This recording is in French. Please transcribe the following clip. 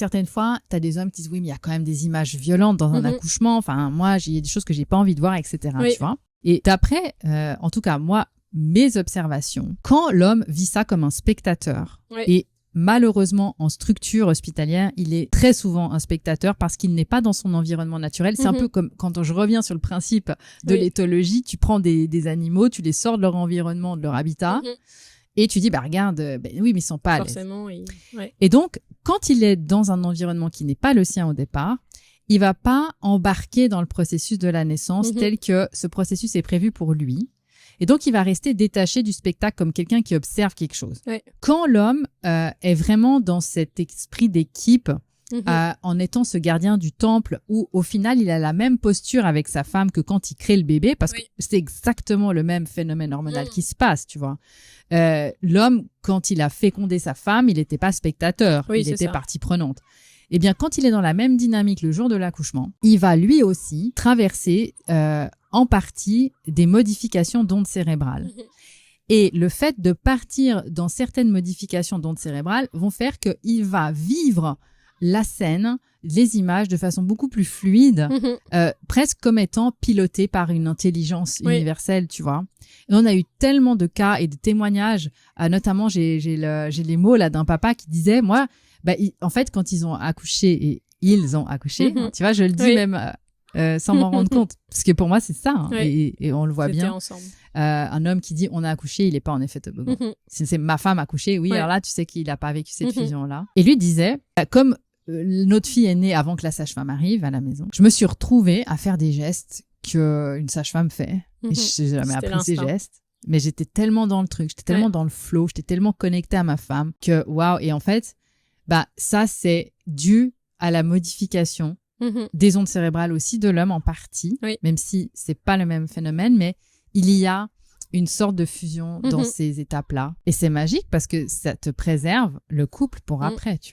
certaines fois, tu as des hommes qui disent oui, mais il y a quand même des images violentes dans un accouchement. Enfin, moi, il y a des choses que j'ai pas envie de voir, etc. Tu vois. Et d'après, en tout cas, moi, mes observations, quand l'homme vit ça comme un spectateur, et malheureusement, en structure hospitalière, il est très souvent un spectateur parce qu'il n'est pas dans son environnement naturel. C'est un peu comme quand je reviens sur le principe de l'éthologie, tu prends des animaux, tu les sors de leur environnement, de leur habitat, et tu dis, bah regarde, oui, mais ils sont pas à l'aise. Forcément, Et donc, quand il est dans un environnement qui n'est pas le sien au départ, il va pas embarquer dans le processus de la naissance tel que ce processus est prévu pour lui. Et donc, il va rester détaché du spectacle comme quelqu'un qui observe quelque chose. Quand l'homme est vraiment dans cet esprit d'équipe, en étant ce gardien du temple, où au final, il a la même posture avec sa femme que quand il crée le bébé, parce que c'est exactement le même phénomène hormonal qui se passe, tu vois. L'homme, quand il a fécondé sa femme, il n'était pas spectateur, il était partie prenante. Eh bien, quand il est dans la même dynamique le jour de l'accouchement, il va lui aussi traverser en partie des modifications d'ondes cérébrales. Et le fait de partir dans certaines modifications d'ondes cérébrales vont faire qu'il va vivre la scène, les images de façon beaucoup plus fluide, presque comme étant piloté par une intelligence universelle, tu vois. Et on a eu tellement de cas et de témoignages, notamment j'ai les mots là d'un papa qui disait, moi, en fait, quand ils ont accouché, et ils ont accouché, tu vois, je le dis même sans m'en rendre compte, parce que pour moi, c'est ça, et on le voit bien. Ensemble. Un homme qui dit on a accouché, il n'est pas en effet toboggan. C'est ma femme a accouché, alors là, tu sais qu'il n'a pas vécu cette fusion-là. Et lui disait, comme notre fille est née avant que la sage-femme arrive à la maison, je me suis retrouvée à faire des gestes qu'une sage-femme fait. Et je n'ai jamais appris ces gestes. Mais j'étais tellement dans le truc, j'étais tellement dans le flow, j'étais tellement connectée à ma femme que waouh. Et en fait, ça, c'est dû à la modification des ondes cérébrales aussi de l'homme en partie, même si c'est pas le même phénomène, mais il y a une sorte de fusion dans ces étapes-là. Et c'est magique parce que ça te préserve le couple pour après, tu